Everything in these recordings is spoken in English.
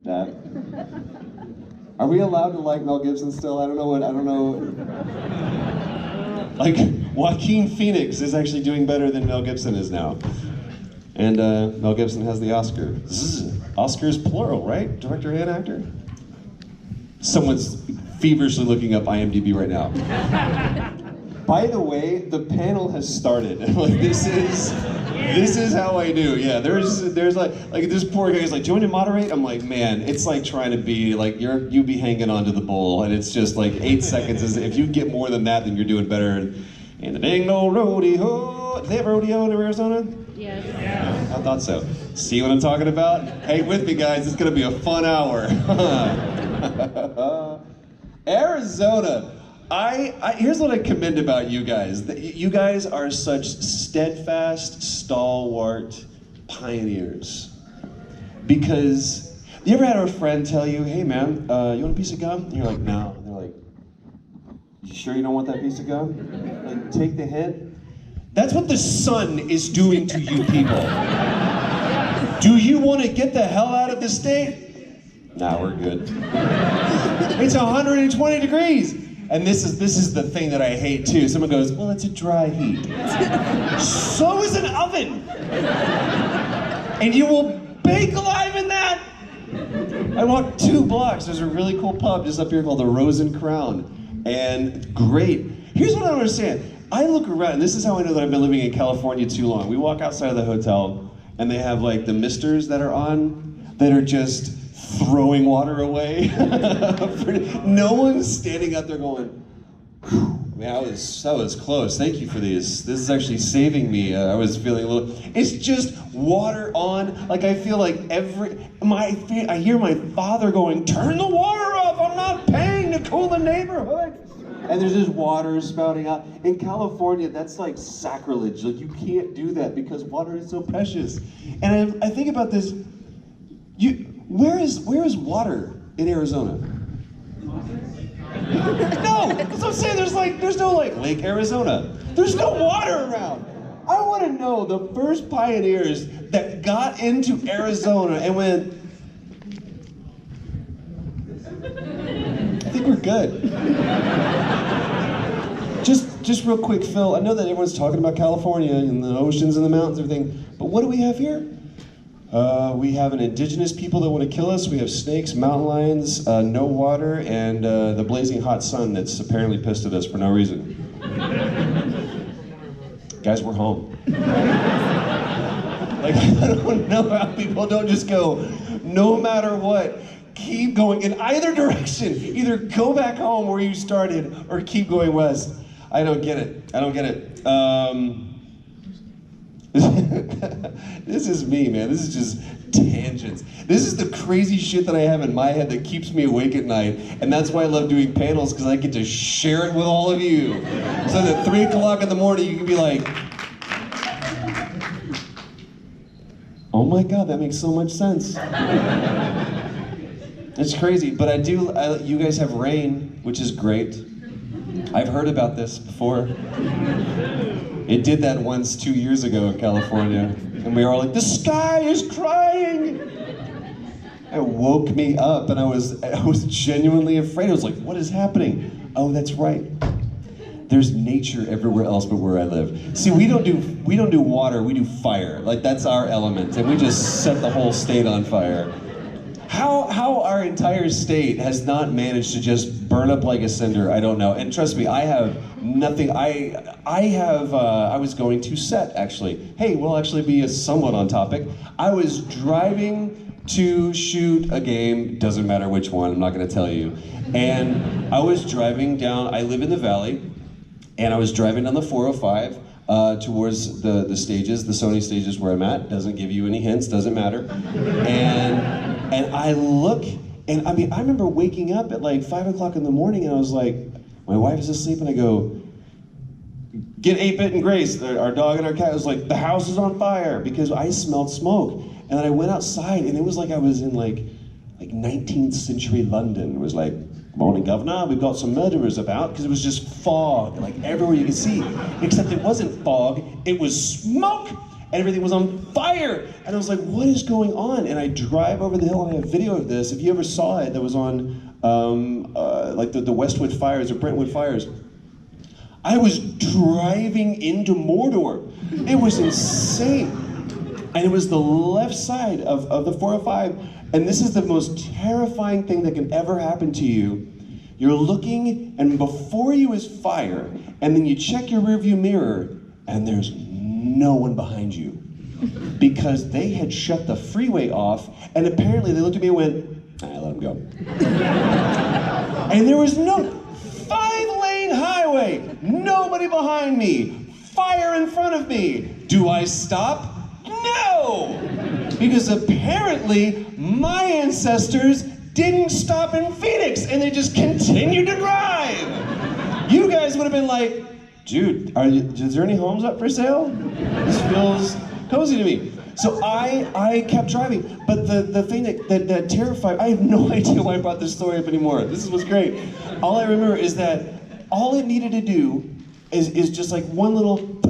That. Are we allowed to like Mel Gibson still? I don't know. Like, Joaquin Phoenix is actually doing better than Mel Gibson is now. And Mel Gibson has the Oscar. Oscars plural, right? Director and actor? Someone's feverishly looking up IMDb right now. By the way, the panel has started. Like, this is how I do. Yeah, there's like this poor guy's like, do you want to moderate? I'm like, man, it's like trying to be like you be hanging onto the bowl, and it's just like 8 seconds. If you get more than that, then you're doing better. And the ding old rodeo. Is they have rodeo in Arizona? Yes. Yeah, I thought so. See what I'm talking about? Hang with me, guys. It's gonna be a fun hour. Arizona. Here's what I commend about you guys. You guys are such steadfast, stalwart pioneers. Because you ever had a friend tell you, hey man, you want a piece of gum? And you're like, no. And they're like, you sure you don't want that piece of gum? Like, take the hint. That's what the sun is doing to you people. Do you want to get the hell out of the state? Nah, we're good. It's 120 degrees. And this is the thing that I hate too. Someone goes, well, it's a dry heat. So is an oven. And you will bake alive in that. I walked 2 blocks. There's a really cool pub just up here called the Rose and Crown. And great. Here's what I don't understand. I look around, and this is how I know that I've been living in California too long. We walk outside of the hotel, and they have like the misters that are on, that are just throwing water away. No one's standing out there going, whew, man, that was close. Thank you for these. This is actually saving me. I was feeling a little, it's just water on. Like I feel like I hear my father going, turn the water off, I'm not paying to cool the neighborhood. And there's just water spouting out. In California, that's like sacrilege. Like you can't do that because water is so precious. And I think about this, where is water in Arizona? No, that's what I'm saying. There's no Lake Arizona. There's no water around. I want to know the first pioneers that got into Arizona and went, I think we're good. Just real quick, Phil, I know that everyone's talking about California and the oceans and the mountains and everything, but what do we have here? We have an indigenous people that want to kill us. We have snakes, mountain lions, no water, and the blazing hot sun that's apparently pissed at us for no reason. Guys, we're home. Like, I don't know how people don't just go, no matter what, keep going in either direction. Either go back home where you started or keep going west. I don't get it. This is me, man. This is just tangents. This is the crazy shit that I have in my head that keeps me awake at night. And that's why I love doing panels, because I get to share it with all of you. So that 3 o'clock in the morning, you can be like, oh my God, that makes so much sense. It's crazy, but you guys have rain, which is great. I've heard about this before. It did that once 2 years ago in California, and we were all like, the sky is crying! It woke me up, and I was genuinely afraid. I was like, what is happening? Oh, that's right. There's nature everywhere else but where I live. See, we don't do water, we do fire. Like, that's our element, and we just set the whole state on fire. How our entire state has not managed to just burn up like a cinder, I don't know. And trust me, I have nothing. I was going to set, actually. Hey, we'll actually be somewhat on topic. I was driving to shoot a game, doesn't matter which one, I'm not gonna tell you. And I was driving down, I live in the valley, and I was driving down the 405 towards the stages, the Sony stages where I'm at. Doesn't give you any hints, doesn't matter. And I look, and I mean, I remember waking up at like 5 o'clock in the morning, and I was like, my wife is asleep, and I go, get 8-Bit and Grace, our dog and our cat. I was like, the house is on fire, because I smelled smoke. And then I went outside, and it was like I was in like 19th century London. It was like, morning, governor, we've got some murderers about, because it was just fog, like everywhere you could see. Except it wasn't fog, it was smoke. and everything was on fire. And I was like, what is going on? And I drive over the hill and I have video of this. If you ever saw it, that was on like the Westwood fires or Brentwood fires. I was driving into Mordor. It was insane. And it was the left side of the 405. And this is the most terrifying thing that can ever happen to you. You're looking, and before you is fire, and then you check your rearview mirror, and there's no one behind you. Because they had shut the freeway off, and apparently they looked at me and went, let them go. And there was no 5-lane highway, nobody behind me, fire in front of me. Do I stop? No! Because apparently my ancestors didn't stop in Phoenix and they just continued to drive. You guys would have been like, dude, is there any homes up for sale? This feels cozy to me. So I kept driving, but the thing that terrified, I have no idea why I brought this story up anymore. This is what's great. All I remember is that all it needed to do is just like one little,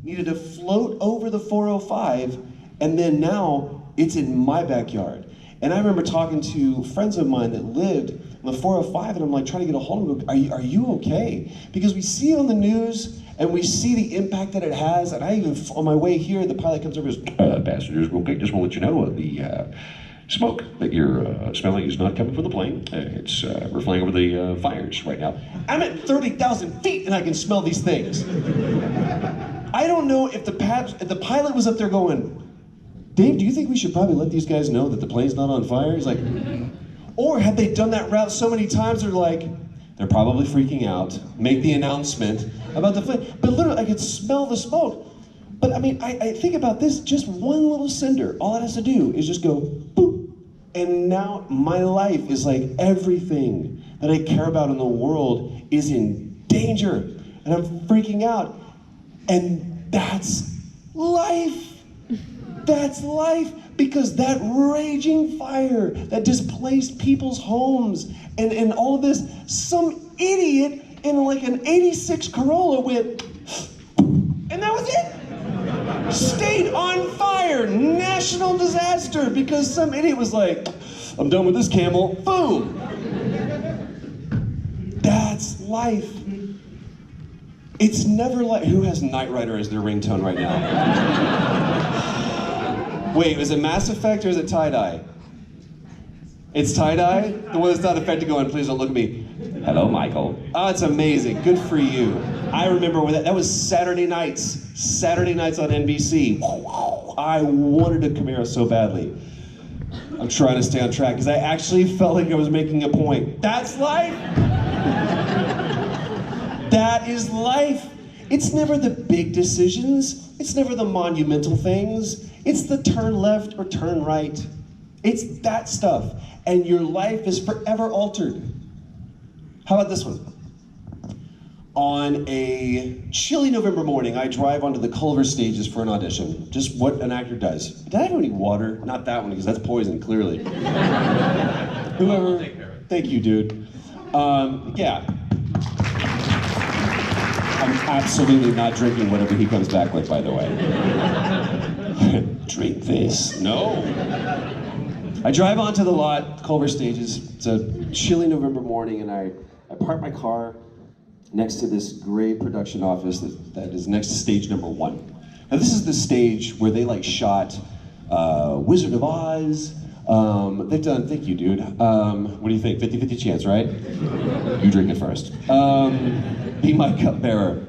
needed to float over the 405, and then now it's in my backyard. And I remember talking to friends of mine that lived on the 405, and I'm like trying to get a hold of them. Are you okay? Because we see it on the news, and we see the impact that it has. And I even, on my way here, the pilot comes over and goes, passengers, real quick, just want to let you know the smoke that you're smelling is not coming from the plane. We're flying over the fires right now. I'm at 30,000 feet, and I can smell these things. I don't know if the pilot was up there going, Dave, do you think we should probably let these guys know that the plane's not on fire? He's like, or had they done that route so many times, they're probably freaking out, make the announcement about the plane. But literally, I could smell the smoke. But I mean, I think about this, just one little cinder, all it has to do is just go, boop. And now my life is like everything that I care about in the world is in danger. And I'm freaking out. And that's life. That's life, because that raging fire that displaced people's homes and all of this, some idiot in like an 86 Corolla went, and that was it. Stayed on fire, national disaster, because some idiot was like, I'm done with this camel, boom. That's life. It's never like, who has Knight Rider as their ringtone right now? Wait, is it Mass Effect or is it tie-dye? It's tie-dye? The one that's not affected going, please don't look at me. Hello, Michael. Oh, it's amazing. Good for you. I remember when that was Saturday nights on NBC. I wanted a Camaro so badly. I'm trying to stay on track because I actually felt like I was making a point. That's life. That is life. It's never the big decisions. It's never the monumental things. It's the turn left or turn right. It's that stuff. And your life is forever altered. How about this one? On a chilly November morning, I drive onto the Culver stages for an audition. Just what an actor does. Did I have any water? Not that one, because that's poison, clearly. Whoever. Thank you, dude. Yeah. I'm absolutely not drinking whatever he comes back with, by the way. Drink this. No. I drive onto the lot, Culver Stages. It's a chilly November morning, and I park my car next to this gray production office that is next to stage number 1. Now this is the stage where they shot Wizard of Oz. They've done, thank you, dude. What do you think? 50-50 chance, right? You drink it first. Be my cupbearer.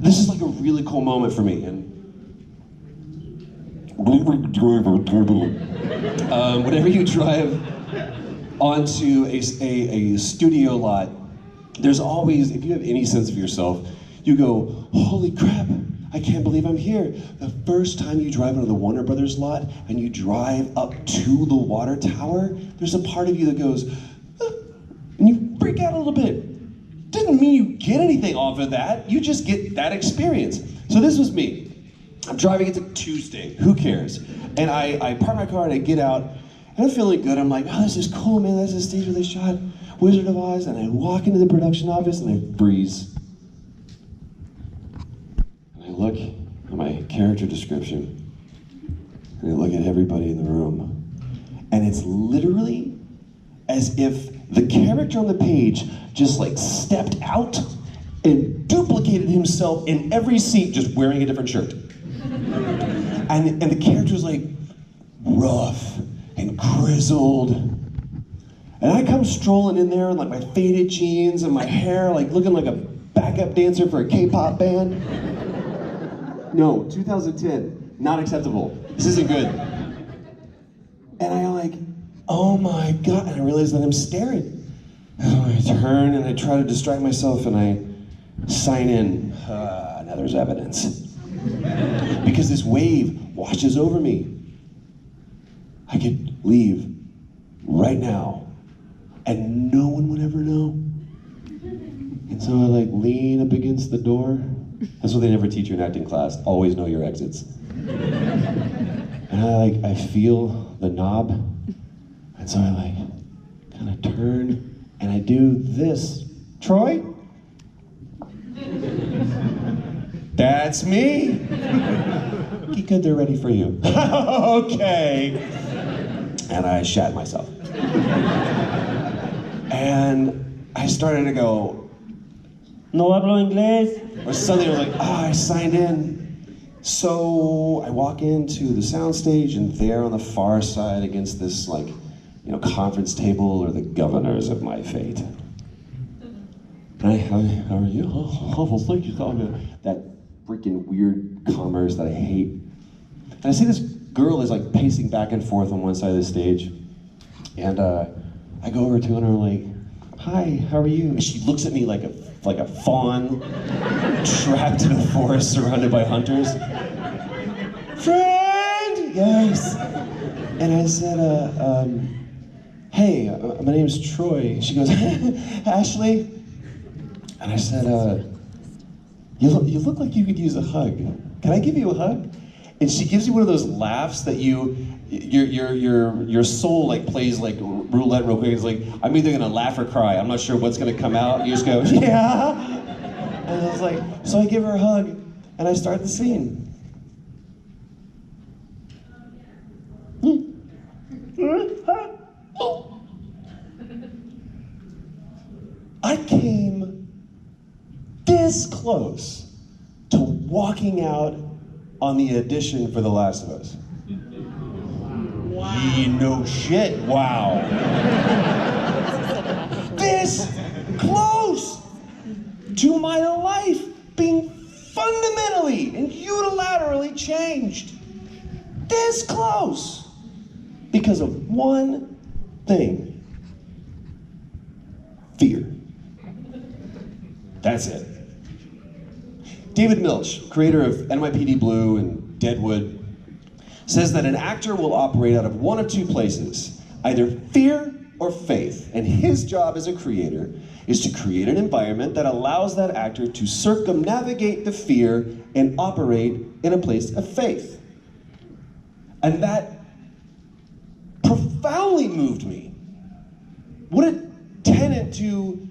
This is like a really cool moment for me. And whenever you drive onto a studio lot, there's always, if you have any sense of yourself, you go, holy crap, I can't believe I'm here. The first time you drive into the Warner Brothers lot and you drive up to the water tower, there's a part of you that goes, ah, and you freak out a little bit. Doesn't mean you get anything off of that, you just get that experience. So this was me. I'm driving, it's a Tuesday, who cares? And I park my car and I get out, and I'm feeling good. I'm like, oh, this is cool, man. That's the stage where they shot Wizard of Oz. And I walk into the production office and I freeze. And I look at my character description, and I look at everybody in the room, and it's literally as if the character on the page just like stepped out and duplicated himself in every seat, just wearing a different shirt. And the character's like rough and grizzled. And I come strolling in there in like my faded jeans and my hair like looking like a backup dancer for a K-pop band. No, 2010, not acceptable. This isn't good. And I like, oh my God, and I realize that I'm staring. So I turn and I try to distract myself and I sign in. Now there's evidence. Because this wave washes over me. I could leave right now and no one would ever know. And so I like lean up against the door. That's what they never teach you in acting class. Always know your exits. And I feel the knob. And so I like kind of turn and I do this. Troy? That's me. Be good, they're ready for you. Okay. And I shat myself. And I started to go, no hablo inglés. Or something. I was like, I signed in. So I walk into the soundstage, and there on the far side against this conference table are the governors of my fate. How are you? Oh, thank you. That freaking weird commerce that I hate. And I see this girl is like pacing back and forth on one side of the stage. And I go over to her and I'm like, hi, how are you? And she looks at me like a fawn trapped in a forest surrounded by hunters. Friend! Yes. And I said, hey, my name's Troy. She goes, Ashley. And I said, you look like you could use a hug. Can I give you a hug? And she gives you one of those laughs that your soul like plays like roulette real quick. It's like, I'm either gonna laugh or cry. I'm not sure what's gonna come out. You just go, yeah. And I was like, so I give her a hug and I start the scene. I came this close to walking out on the audition for The Last of Us. Wow. No shit, wow. This close to my life being fundamentally and unilaterally changed. This close. Because of one thing. Fear. That's it. David Milch, creator of NYPD Blue and Deadwood, says that an actor will operate out of one of two places, either fear or faith. And his job as a creator is to create an environment that allows that actor to circumnavigate the fear and operate in a place of faith. And that profoundly moved me. What a tenet to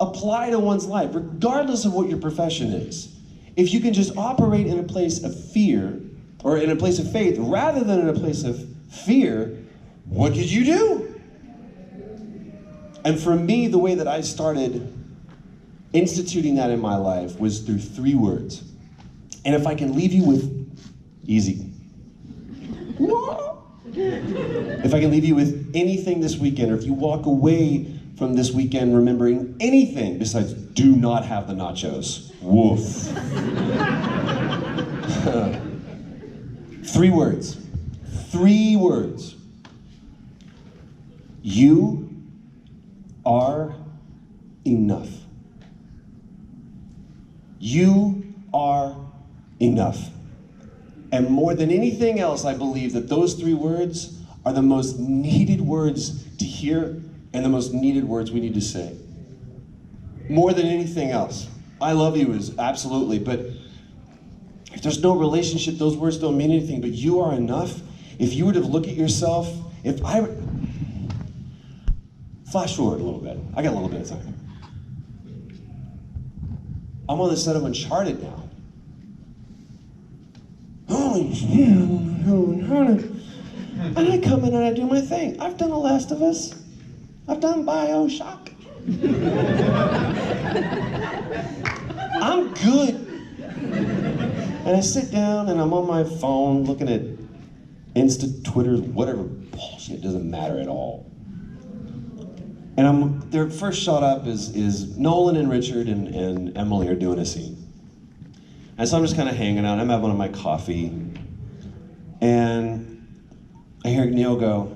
apply to one's life, regardless of what your profession is. If you can just operate in a place of fear, or in a place of faith, rather than in a place of fear, what could you do? And for me, the way that I started instituting that in my life was through 3 words. And if I can leave you with, easy. If I can leave you with anything this weekend, or if you walk away from this weekend remembering anything besides do not have the nachos. Woof. 3 words. 3 words. You are enough. You are enough. And more than anything else, I believe that those 3 words are the most needed words to hear and the most needed words we need to say. More than anything else. I love you is absolutely, but if there's no relationship, those words don't mean anything, but you are enough. If you were to look at yourself, flash forward a little bit. I got a little bit of time. I'm on the set of Uncharted now. And I come in and I do my thing. I've done The Last of Us. I've done Bioshock. I'm good. And I sit down and I'm on my phone looking at Insta, Twitter, whatever bullshit, doesn't matter at all. And their first shot up is Nolan and Richard and Emily are doing a scene. And so I'm just kind of hanging out, I'm having my coffee, and I hear Neil go,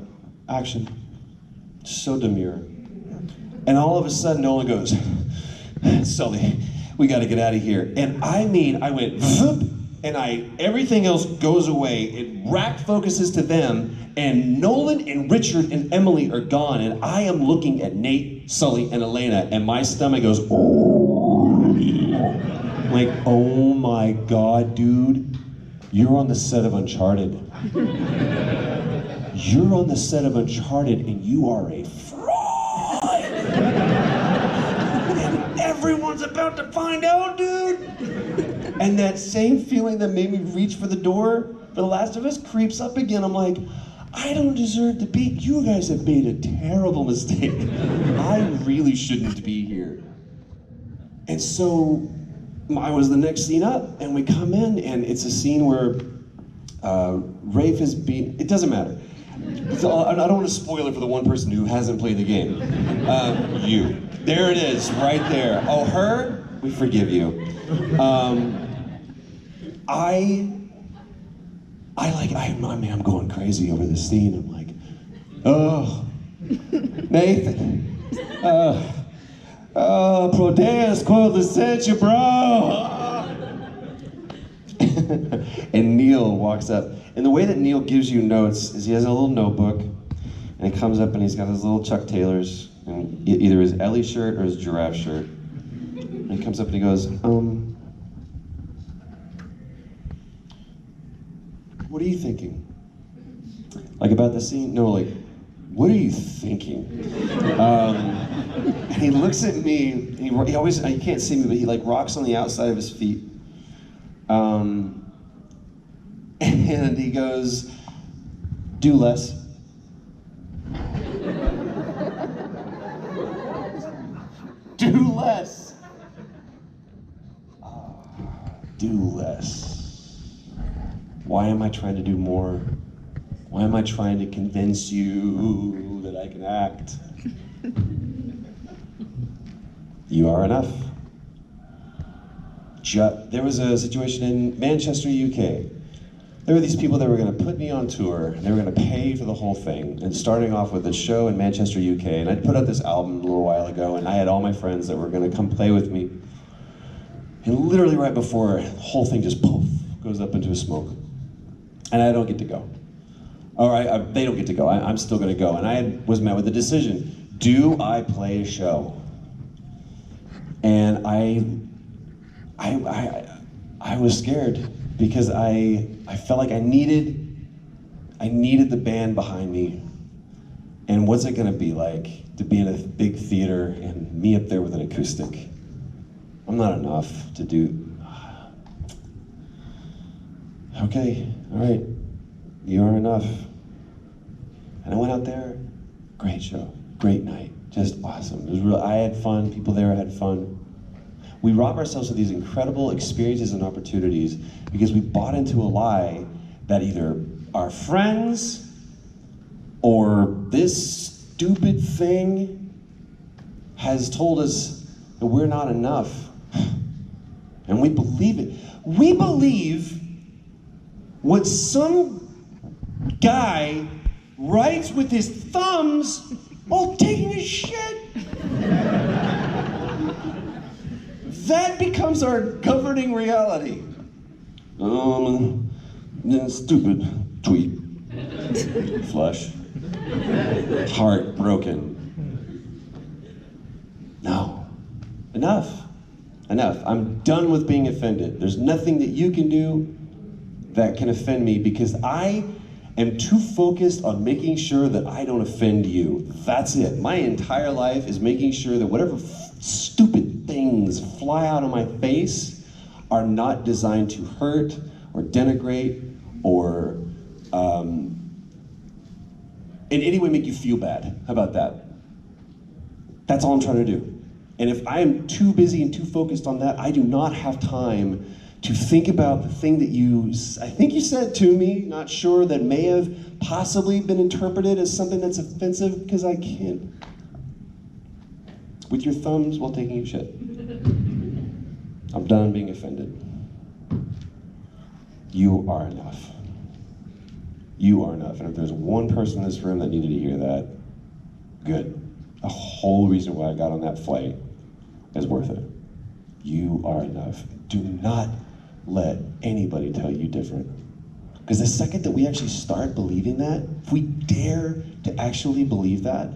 action. So demure. And all of a sudden Nolan goes, Sully, we gotta get out of here. And I mean, I went, Voop, and everything else goes away. It rack focuses to them, and Nolan and Richard and Emily are gone, and I am looking at Nate, Sully, and Elena, and my stomach goes, oh. Like, oh my God, dude, you're on the set of Uncharted. You're on the set of Uncharted, and you are a fraud. And everyone's about to find out, dude. And that same feeling that made me reach for the door for The Last of Us creeps up again. I'm like, I don't deserve to be, you guys have made a terrible mistake. I really shouldn't be here. And so I was the next scene up, and we come in, and it's a scene where Rafe is being, it doesn't matter. So I don't want to spoil it for the one person who hasn't played the game. You. There it is, right there. Oh, her? We forgive you. I'm going crazy over this scene. I'm like, oh, Nathan. Proteus quintessential, bro. And Neil walks up. And the way that Neil gives you notes is he has a little notebook, and he comes up and he's got his little Chuck Taylors, and either his Ellie shirt or his giraffe shirt. And he comes up and he goes, what are you thinking? Like about the scene? No, like, what are you thinking? And he looks at me, he always, you can't see me, but he like rocks on the outside of his feet. And he goes, do less. Do less. Do less. Why am I trying to do more? Why am I trying to convince you that I can act? You are enough. There was a situation in Manchester, UK. There were these people that were going to put me on tour, and they were going to pay for the whole thing, and starting off with a show in Manchester, UK, and I'd put out this album a little while ago, and I had all my friends that were going to come play with me, and literally right before, the whole thing just poof, goes up into a smoke, and I don't get to go. They don't get to go, I'm still going to go, and I was met with the decision, do I play a show? And I was scared, because I felt like I needed the band behind me. And what's it gonna be like to be in a big theater and me up there with an acoustic? I'm not enough to do. Okay, all right, you are enough. And I went out there, great show, great night, just awesome. It was real. I had fun, people there had fun. We rob ourselves of these incredible experiences and opportunities because we bought into a lie that either our friends or this stupid thing has told us that we're not enough. And we believe it. We believe what some guy writes with his thumbs while taking a shit. That becomes our governing reality. Stupid tweet. Flush. Heart broken. No. Enough. Enough. I'm done with being offended. There's nothing that you can do that can offend me because I am too focused on making sure that I don't offend you. That's it. My entire life is making sure that whatever stupid things fly out of my face are not designed to hurt or denigrate or in any way make you feel bad. How about that? That's all I'm trying to do. And if I am too busy and too focused on that, I do not have time to think about the thing that I think you said to me, not sure, that may have possibly been interpreted as something that's offensive, because I can't. With your thumbs while taking a shit. I'm done being offended. You are enough. You are enough. And if there's one person in this room that needed to hear that, good. The whole reason why I got on that flight is worth it. You are enough. Do not let anybody tell you different. Because the second that we actually start believing that, if we dare to actually believe that,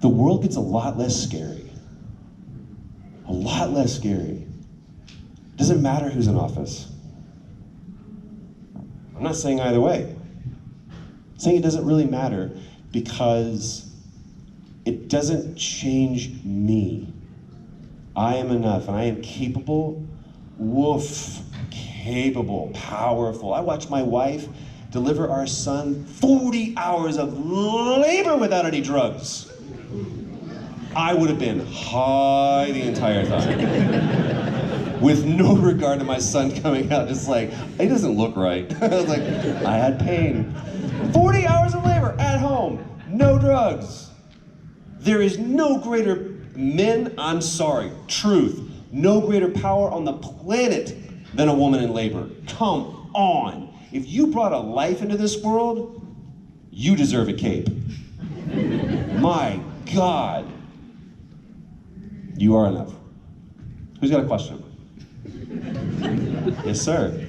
the world gets a lot less scary. A lot less scary. Doesn't matter who's in office. I'm not saying either way. I'm saying it doesn't really matter because it doesn't change me. I am enough and I am capable, capable, powerful. I watched my wife deliver our son 40 hours of labor without any drugs. I would have been high the entire time. With no regard to my son coming out, just like, he doesn't look right. I was like, I had pain. 40 hours of labor at home, no drugs. There is no greater men, I'm sorry, truth, no greater power on the planet than a woman in labor. Come on. If you brought a life into this world, you deserve a cape. My God. You are enough. Who's got a question? Yes, sir.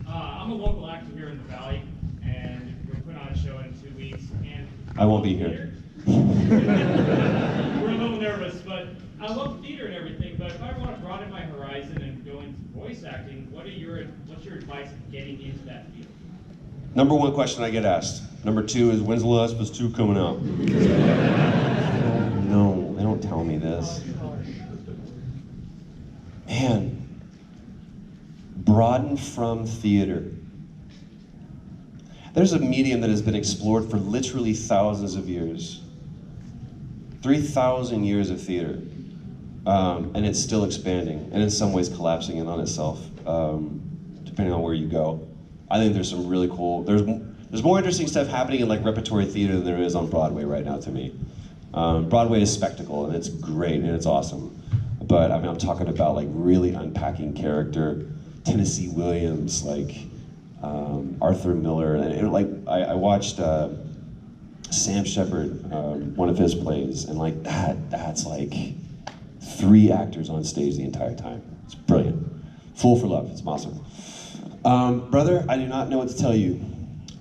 I'm a local actor here in the Valley, and we're putting on a show in 2 weeks. And I won't be here. We're a little nervous, but I love theater and everything. But if I want to broaden my horizon and go into voice acting, what's your advice in getting into that field? Number one question I get asked. Number two is, when's The Last of Us 2 coming out? No, they don't tell me this. Man, broaden from theater. There's a medium that has been explored for literally thousands of years. 3,000 years of theater. And it's still expanding, and in some ways collapsing in on itself, depending on where you go. I think there's some really cool, there's more interesting stuff happening in like repertory theater than there is on Broadway right now to me. Broadway is spectacle, and it's great, and it's awesome. But I mean, I'm talking about like really unpacking character, Tennessee Williams, like Arthur Miller, and like I watched Sam Shepard, one of his plays, and like that's like 3 actors on stage the entire time. It's brilliant. Fool for Love, it's awesome. Brother, I do not know what to tell you.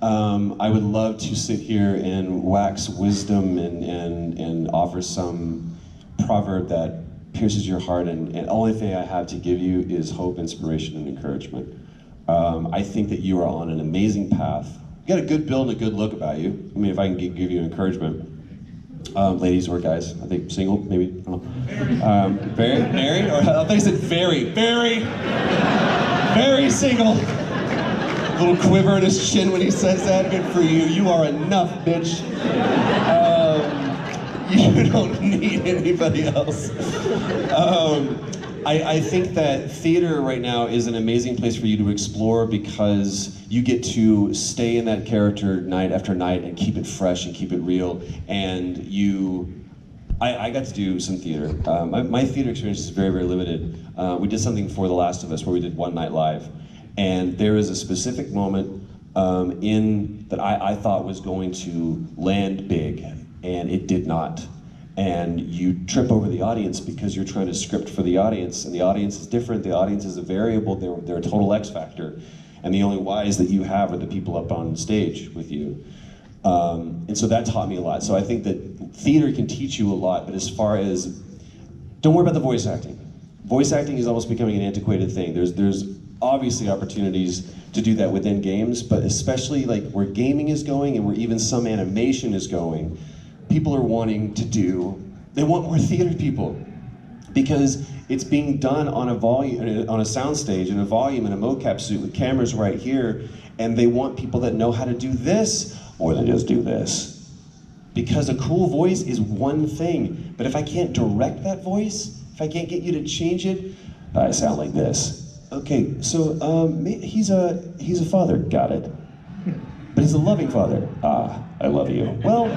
I would love to sit here and wax wisdom and offer some proverb that pierces your heart, and the only thing I have to give you is hope, inspiration, and encouragement. I think that you are on an amazing path. You got a good build and a good look about you. I mean, if I can give you encouragement. Ladies or guys, I think single, maybe, I don't know. Very, married? Or I think I said very single. A little quiver in his chin when he says that. Good for you. You are enough, bitch. You don't need anybody else. I think that theater right now is an amazing place for you to explore because you get to stay in that character night after night and keep it fresh and keep it real. And I got to do some theater. My theater experience is very, very limited. We did something for The Last of Us where we did one night live. And there is a specific moment that I thought was going to land big, and it did not. And you trip over the audience because you're trying to script for the audience, and the audience is different, the audience is a variable, they're a total X factor, and the only Y's that you have are the people up on stage with you. And so that taught me a lot. So I think that theater can teach you a lot, but as far as, don't worry about the voice acting. Voice acting is almost becoming an antiquated thing. There's obviously opportunities to do that within games, but especially like where gaming is going and where even some animation is going, people are wanting to they want more theater people. because it's being done on a volume, on a soundstage, in a volume, in a mocap suit with cameras right here, and they want people that know how to do this more than just do this. Because a cool voice is one thing, but if I can't direct that voice, if I can't get you to change it, I sound like this. Okay, so he's a father, got it. But he's a loving father. Ah, I love you. Well,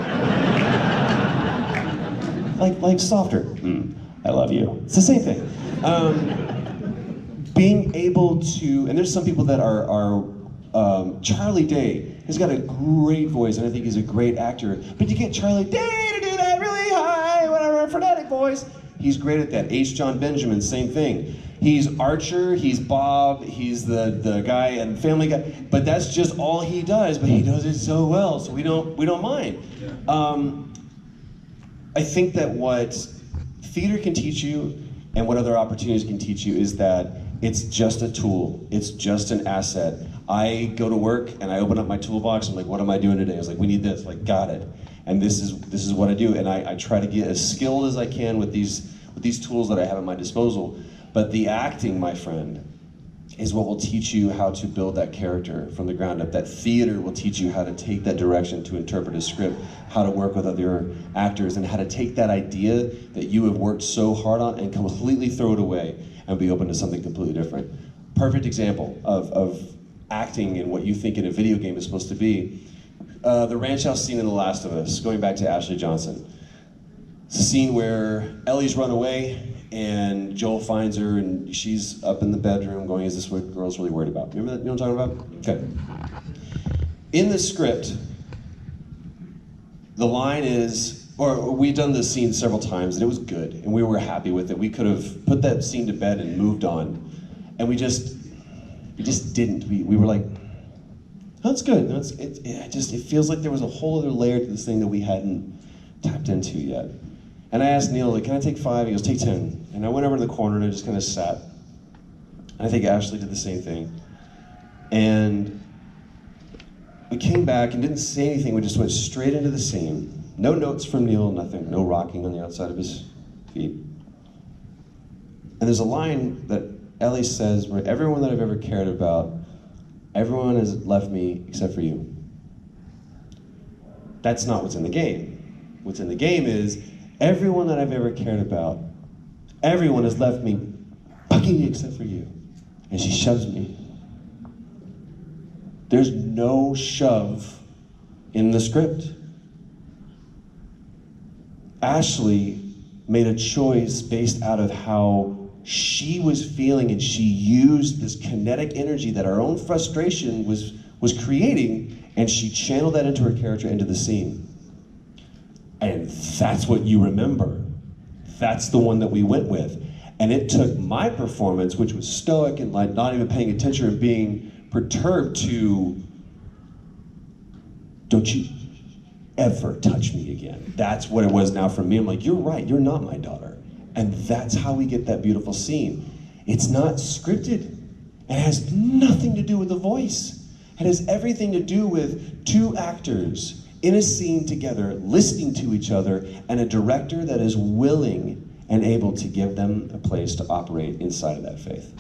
like softer. I love you. It's the same thing. Being able to, and there's some people that are Charlie Day has got a great voice, and I think he's a great actor. But you get Charlie Day to do that really high, whatever, frenetic voice. He's great at that. H. John Benjamin, same thing. He's Archer, he's Bob, he's the guy and Family Guy, but that's just all he does. But he does it so well, so we don't mind. I think that what theater can teach you, and what other opportunities can teach you, is that it's just a tool. It's just an asset. I go to work and I open up my toolbox. I'm like, what am I doing today? I was like, we need this. Like, got it. And this is what I do. And I try to get as skilled as I can with these tools that I have at my disposal. But the acting, my friend, is what will teach you how to build that character from the ground up. That theater will teach you how to take that direction to interpret a script, how to work with other actors, and how to take that idea that you have worked so hard on and completely throw it away and be open to something completely different. Perfect example of acting and what you think in a video game is supposed to be. The ranch house scene in The Last of Us, going back to Ashley Johnson. It's a scene where Ellie's run away and Joel finds her and she's up in the bedroom going, is this what girls really worried about? Remember that? You know what I'm talking about? Okay. In the script, the line is, or we've done this scene several times and it was good and we were happy with it. We could have put that scene to bed and moved on. And we just didn't. We were like, that's good. It feels like there was a whole other layer to this thing that we hadn't tapped into yet. And I asked Neil, like, can I take 5? He goes, take 10. And I went over to the corner and I just kind of sat. And I think Ashley did the same thing. And we came back and didn't say anything. We just went straight into the scene. No notes from Neil, nothing. No rocking on the outside of his feet. And there's a line that Ellie says, where everyone that I've ever cared about, everyone has left me except for you. That's not what's in the game. What's in the game is, everyone that I've ever cared about, everyone has left me fucking except for you. And she shoves me. There's no shove in the script. Ashley made a choice based out of how she was feeling, and she used this kinetic energy that our own frustration was creating, and she channeled that into her character, into the scene. And that's what you remember. That's the one that we went with. And it took my performance, which was stoic and like not even paying attention and being perturbed, to, don't you ever touch me again. That's what it was now for me. I'm like, you're right, you're not my daughter. And that's how we get that beautiful scene. It's not scripted. It has nothing to do with the voice. It has everything to do with two actors in a scene together, listening to each other, and a director that is willing and able to give them a place to operate inside of that faith.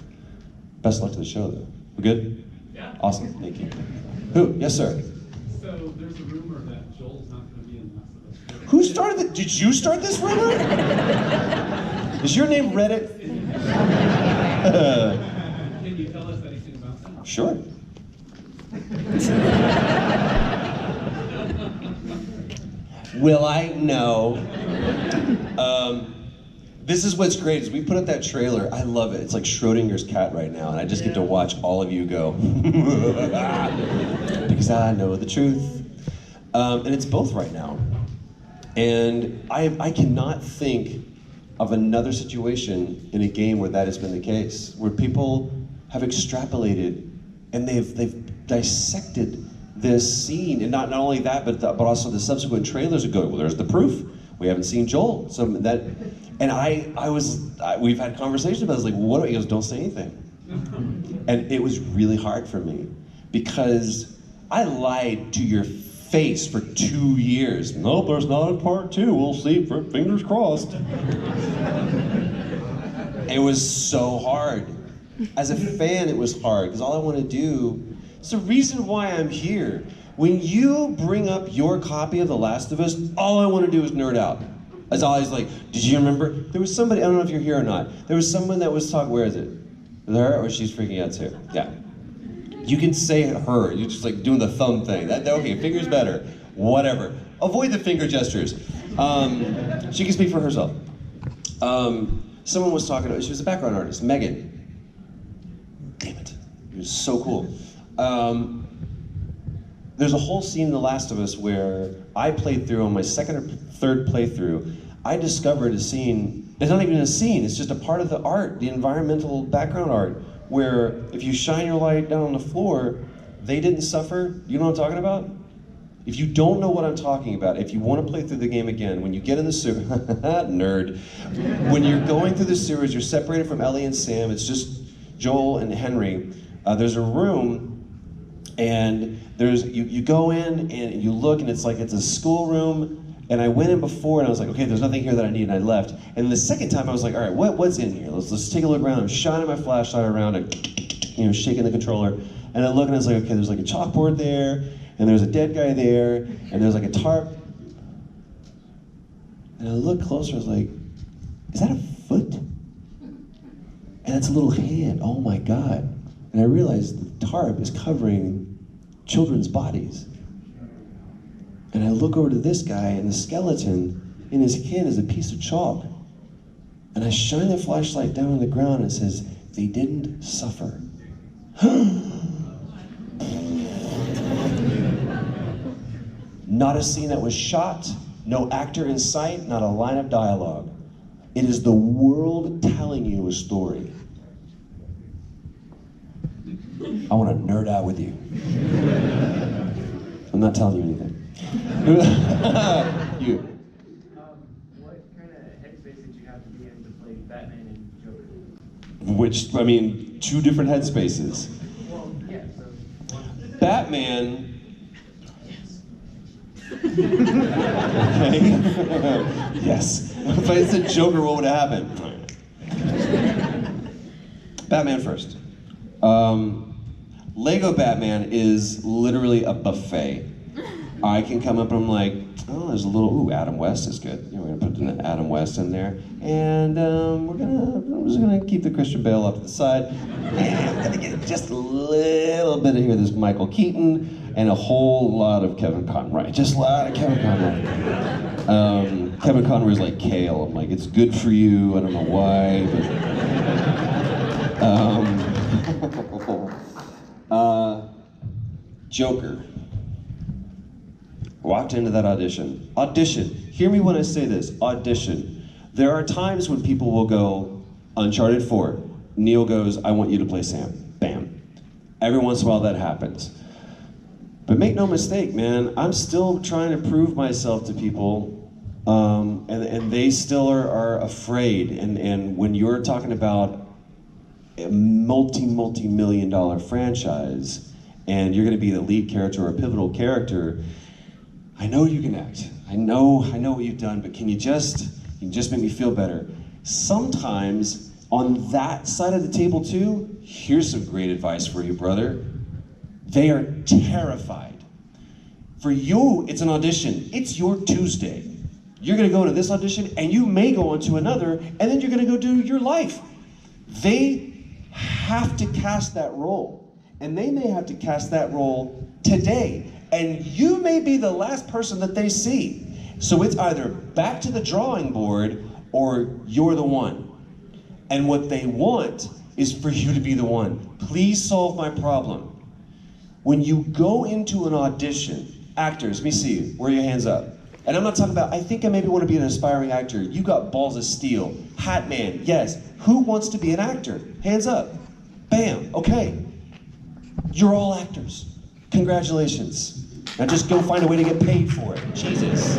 Best luck to the show, though. We good? Yeah. Awesome, thank you. Who? Yes, sir. So there's a rumor that Joel's not going to be in Last of Us. Who started it? Did you start this rumor? Is your name Reddit? Can you tell us anything about that? Sure. Will I? No. This is what's great, is we put up that trailer. I love it. It's like Schrodinger's cat right now, and I just get to watch all of you go. Because I know the truth. And it's both right now. And I cannot think of another situation in a game where that has been the case, where people have extrapolated and they've dissected this scene, and not only that, but also the subsequent trailers that go, well, there's the proof. We haven't seen Joel. So that, and we've had conversations about this, like, what? He goes, don't say anything. And it was really hard for me because I lied to your face for 2 years. Nope, there's not a part 2. We'll see. Fingers crossed. It was so hard. As a fan, it was hard, because all I want to do, it's the reason why I'm here. When you bring up your copy of The Last of Us, all I want to do is nerd out. As always, like, did you remember? There was somebody, I don't know if you're here or not, there was someone that was talking, where is it? Is it her, or she's freaking out too? Yeah. You can say her, you're just like doing the thumb thing. Okay, finger's better. Whatever. Avoid the finger gestures. She can speak for herself. Someone was talking to, she was a background artist, Megan. Damn it. It was so cool. There's a whole scene in The Last of Us where I played through on my second or third playthrough. I discovered a scene, it's not even a scene, it's just a part of the art, the environmental background art, where if you shine your light down on the floor, they didn't suffer. You know what I'm talking about? If you don't know what I'm talking about, if you want to play through the game again, when you get in the sewer, nerd. When you're going through the sewers, you're separated from Ellie and Sam, it's just Joel and Henry. There's a room, and you go in and you look, and it's like it's a schoolroom. And I went in before, and I was like, okay, there's nothing here that I need, and I left. And the second time, I was like, all right, what's in here? Let's take a look around. I'm shining my flashlight around, and shaking the controller. And I look, and I was like, okay, there's like a chalkboard there, and there's a dead guy there, and there's like a tarp. And I looked closer, I was like, is that a foot? And it's a little hand, oh my God. And I realized the tarp is covering children's bodies. And I look over to this guy, and the skeleton in his hand is a piece of chalk. And I shine the flashlight down on the ground, and it says, they didn't suffer. Not a scene that was shot, no actor in sight, not a line of dialogue. It is the world telling you a story. I want to nerd out with you. I'm not telling you anything. You. What kind of headspace did you have to be in to play Batman and Joker? Which, I mean, two different headspaces. Well, yeah, so Batman. Okay. Yes. If I said Joker, what would have happened? Batman first. Lego Batman is literally a buffet. I can come up and I'm like, oh, there's a little, Adam West is good. You know, we're gonna put an Adam West in there. And I'm just gonna keep the Christian Bale off to the side. And I'm gonna get just a little bit of here, this Michael Keaton, and a whole lot of Kevin Conroy. Just a lot of Kevin Conroy. Kevin Conroy's like kale. I'm like, it's good for you, I don't know why, but... Joker. Walked into that audition. Audition. Hear me when I say this. Audition. There are times when people will go, Uncharted 4. Neil goes, I want you to play Sam. Bam. Every once in a while that happens. But make no mistake, man, I'm still trying to prove myself to people, and they still are afraid. And when you're talking about a multi-million-dollar franchise, and you're gonna be the lead character or a pivotal character, I know you can act. I know what you've done, but can you just make me feel better? Sometimes on that side of the table too, here's some great advice for you, brother. They are terrified. For you, it's an audition. It's your Tuesday. You're gonna go to this audition, and you may go on to another, and then you're gonna go do your life. They have to cast that role, and they may have to cast that role today. And you may be the last person that they see. So it's either back to the drawing board or you're the one. And what they want is for you to be the one. Please solve my problem. When you go into an audition, actors, let me see you, where are your hands up? And I'm not talking about, I think I maybe want to be an aspiring actor. You got balls of steel. Hat man, yes. Who wants to be an actor? Hands up. Bam, okay. You're all actors. Congratulations. Now just go find a way to get paid for it. Jesus.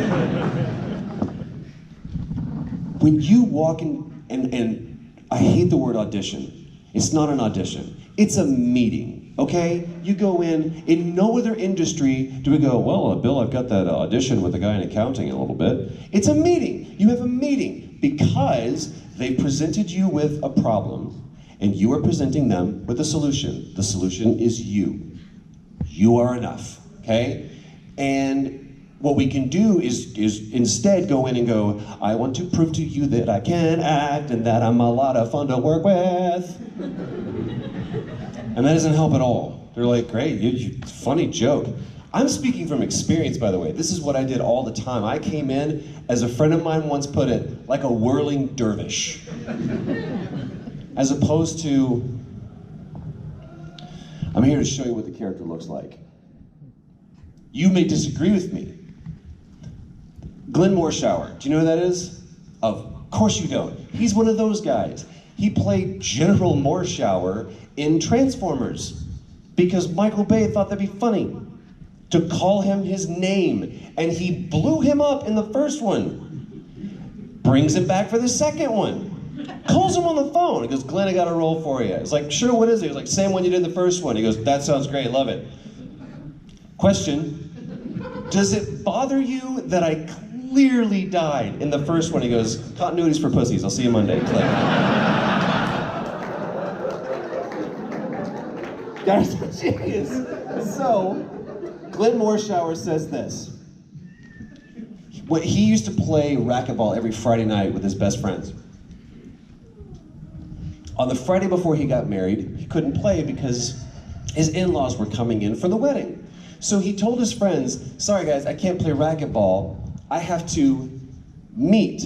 When you walk in, and I hate the word audition. It's not an audition. It's a meeting, okay? You go in no other industry do we go, well, Bill, I've got that audition with the guy in accounting in a little bit. It's a meeting. You have a meeting. because they presented you with a problem and you are presenting them with a solution. The solution is you. You are enough, okay? And what we can do is instead go in and go, I want to prove to you that I can act and that I'm a lot of fun to work with. And that doesn't help at all. They're like, great, funny joke. I'm speaking from experience, by the way. This is what I did all the time. I came in, as a friend of mine once put it, like a whirling dervish. As opposed to, I'm here to show you what the character looks like. You may disagree with me. Glenn Morshower, do you know who that is? Of course you don't. He's one of those guys. He played General Morshower in Transformers because Michael Bay thought that'd be funny to call him his name, and he blew him up in the first one. Brings him back for the second one. Calls him on the phone. He goes, Glenn, I got a role for you. It's like, sure, what is it? He was like, same one you did in the first one. He goes, that sounds great, love it. Question, does it bother you that I clearly died in the first one? He goes, continuity's for pussies, I'll see you Monday. Click. That's a genius. So, Glenn Morshower says this. He used to play racquetball every Friday night with his best friends. On the Friday before he got married, he couldn't play because his in-laws were coming in for the wedding. So he told his friends, sorry guys, I can't play racquetball. I have to meet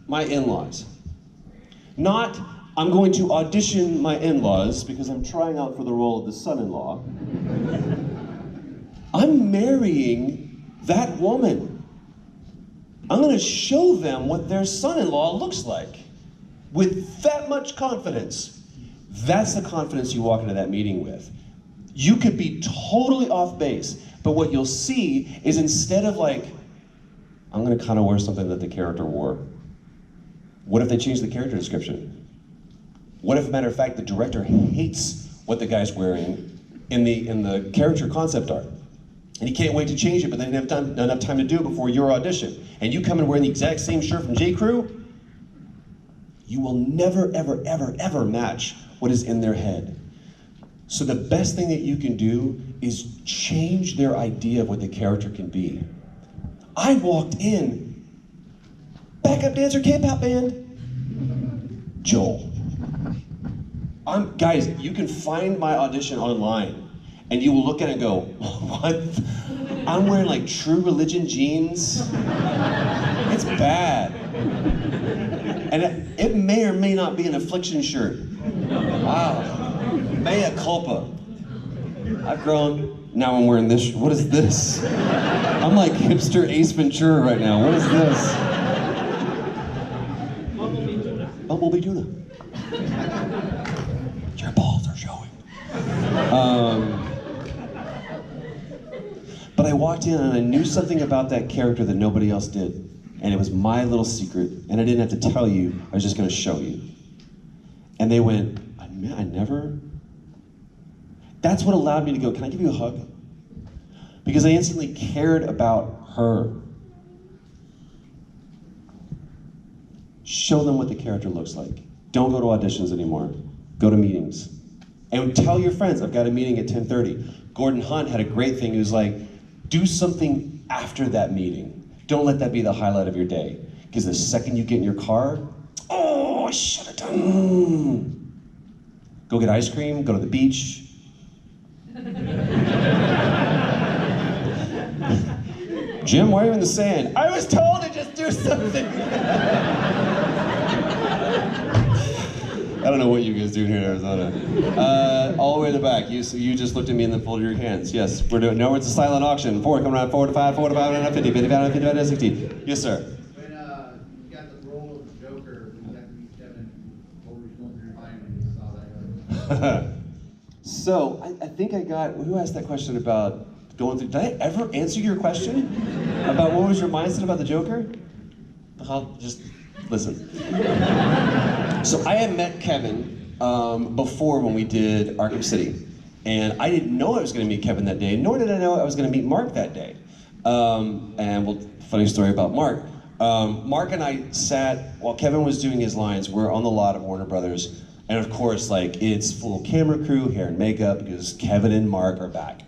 my in-laws. Not, I'm going to audition my in-laws because I'm trying out for the role of the son-in-law. I'm marrying that woman. I'm gonna show them what their son-in-law looks like. With that much confidence. That's the confidence you walk into that meeting with. You could be totally off base, but what you'll see is instead of like, I'm gonna kind of wear something that the character wore. What if they change the character description? What if, matter of fact, the director hates what the guy's wearing in the character concept art? And he can't wait to change it, but they didn't have enough time to do it before your audition. And you come in wearing the exact same shirt from J. Crew, you will never, ever, ever, ever match what is in their head. So the best thing that you can do is change their idea of what the character can be. I walked in, backup dancer, camp-out band, Joel. Guys, you can find my audition online, and you will look at it and go, what? I'm wearing like True Religion jeans. It's bad. And it may or may not be an Affliction shirt. Wow. Mea culpa. I've grown. Now I'm wearing this. What is this? I'm like hipster Ace Ventura right now. What is this? Bumblebee tuna. Bumblebee tuna. Your balls are showing. But I walked in and I knew something about that character that nobody else did. And it was my little secret, and I didn't have to tell you, I was just gonna show you. And they went, I never? That's what allowed me to go, can I give you a hug? Because I instantly cared about her. Show them what the character looks like. Don't go to auditions anymore. Go to meetings. And tell your friends, I've got a meeting at 10:30. Gordon Hunt had a great thing, he was like, do something after that meeting. Don't let that be the highlight of your day. Because the second you get in your car, oh, I should have done. Go get ice cream, go to the beach. Jim, why are you in the sand? I was told to just do something. I don't know what you guys do here in Arizona. All the way to the back. You just looked at me and then folded your hands. Yes, we're doing. No, it's a silent auction. Forward, coming around. 4 to 5, 4 to 5, 50, 55, 55, 60. Yes, sir. When you got the role of the Joker, you got to meet Kevin. What were you going through your mind when you saw that? So I think I got. Who asked that question about going through? Did I ever answer your question about what was your mindset about the Joker? I'll just listen. So I had met Kevin before when we did Arkham City. And I didn't know I was going to meet Kevin that day, nor did I know I was going to meet Mark that day. And well, funny story about Mark. Mark and I sat, while Kevin was doing his lines, we're on the lot of Warner Brothers, and of course, like, it's full camera crew, hair and makeup, because Kevin and Mark are back.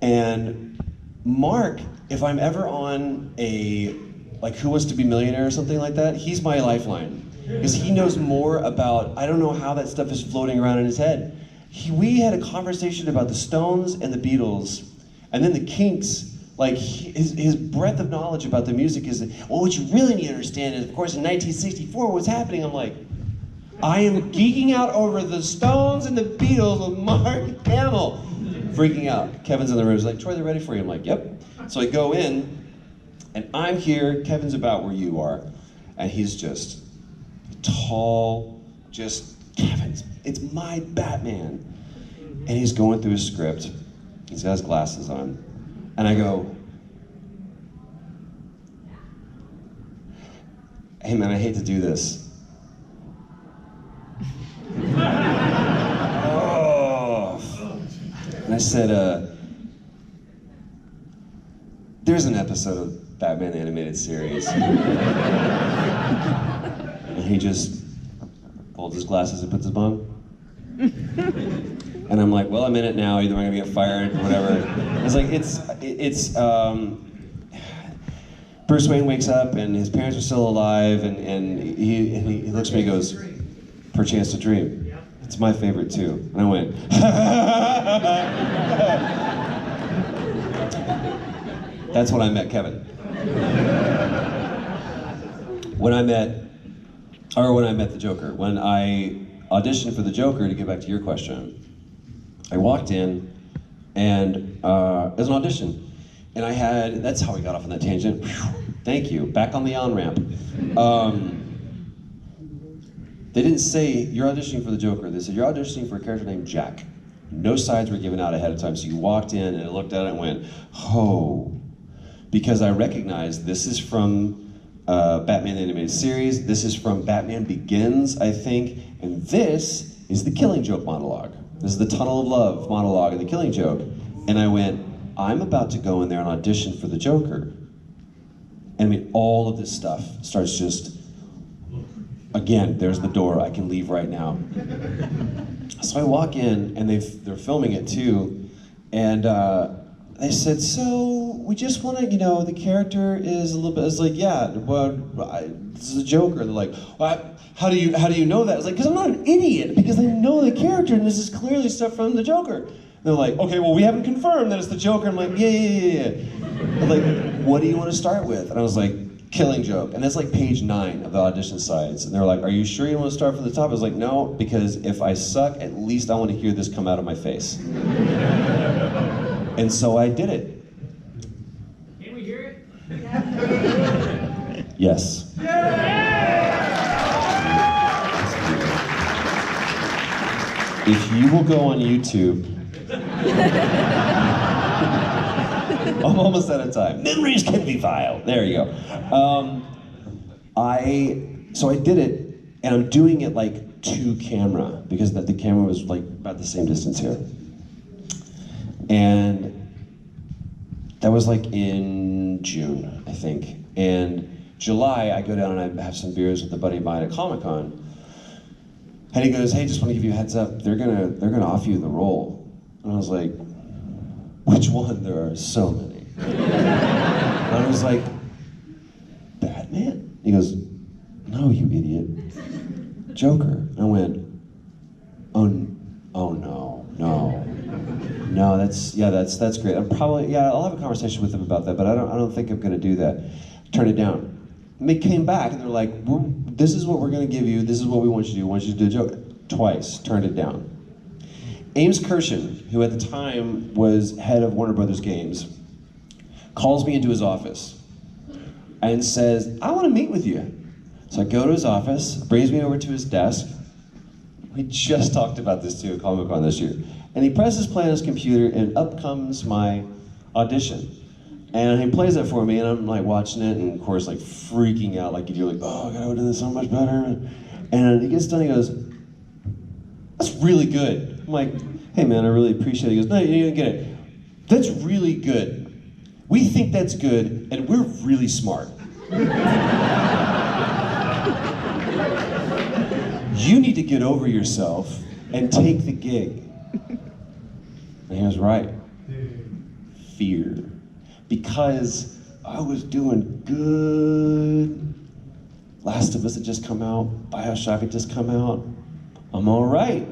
And Mark, if I'm ever on a, like, Who Wants to Be a Millionaire or something like that, he's my lifeline. Because he knows more about, I don't know how that stuff is floating around in his head. We had a conversation about the Stones and the Beatles, and then the Kinks. Like, his breadth of knowledge about the music is, well, what you really need to understand is, of course, in 1964, what's happening? I'm like, I am geeking out over the Stones and the Beatles with Mark Hamill. Freaking out. Kevin's in the room, he's like, Troy, they're ready for you. I'm like, yep. So I go in, and I'm here, Kevin's about where you are, and he's just tall, just, Kevin's, it's my Batman. And he's going through his script, he's got his glasses on. And I go, hey man, I hate to do this. Oh. And I said, there's an episode of Batman the Animated Series. And he just folds his glasses and puts them on. And I'm like, well, I'm in it now, either I'm gonna get fired or whatever. It's like, Bruce Wayne wakes up and his parents are still alive, and he looks at me and goes, perchance to dream. It's my favorite too. And I went, that's when I met Kevin. When I met the Joker, when I auditioned for the Joker, to get back to your question, I walked in, and it was an audition, and that's how we got off on that tangent. Whew, thank you, back on the on-ramp. They didn't say, you're auditioning for the Joker, they said, you're auditioning for a character named Jack. No sides were given out ahead of time, so you walked in, and I looked at it and went, oh, because I recognized this is from Batman the Animated Series, this is from Batman Begins, I think, and this is the Killing Joke monologue. This is the Tunnel of Love monologue and the Killing Joke. And I went, I'm about to go in there and audition for the Joker. And I mean, all of this stuff starts just, again, there's the door, I can leave right now. So I walk in, and they're filming it too, and they said, so we just want to, the character is a little bit, I was like, yeah, well, this is a Joker. They're like, well, how do you know that? I was like, because I'm not an idiot, because I know the character, and this is clearly stuff from the Joker. And they're like, okay, well, we haven't confirmed that it's the Joker. I'm like, yeah. They're like, what do you want to start with? And I was like, Killing Joke. And it's like page 9 of the audition sides. And they're like, are you sure you want to start from the top? I was like, no, because if I suck, at least I want to hear this come out of my face. And so I did it. Can we hear it? Yes. If you will go on YouTube, I'm almost out of time. Memories can be vile. There you go. So I did it, and I'm doing it like to camera, because the camera was like about the same distance here. And that was like in June, I think. And July, I go down and I have some beers with a buddy of mine at Comic-Con. And he goes, hey, just want to give you a heads up, they're gonna offer you the role. And I was like, which one? There are so many. And I was like, Batman? He goes, no, you idiot. Joker. And I went, oh no, that's great. I'll have a conversation with him about that, but I don't think I'm gonna do that. Turn it down. And they came back and they're like, this is what we're gonna give you, this is what we want you to do. We want you to do a Joker. Twice, turned it down. Ames Kirshen, who at the time was head of Warner Brothers Games, calls me into his office and says, I wanna meet with you. So I go to his office, brings me over to his desk. We just talked about this too at Comic-Con this year. And he presses play on his computer, and up comes my audition. And he plays it for me, and I'm like watching it, and of course like freaking out, like you're like, oh, I gotta do this so much better. And he gets done, he goes, that's really good. I'm like, hey man, I really appreciate it. He goes, no, you didn't get it. That's really good. We think that's good, and we're really smart. You need to get over yourself and take the gig. And he was right. Fear. Because I was doing good. Last of Us had just come out. Bioshock had just come out. I'm all right.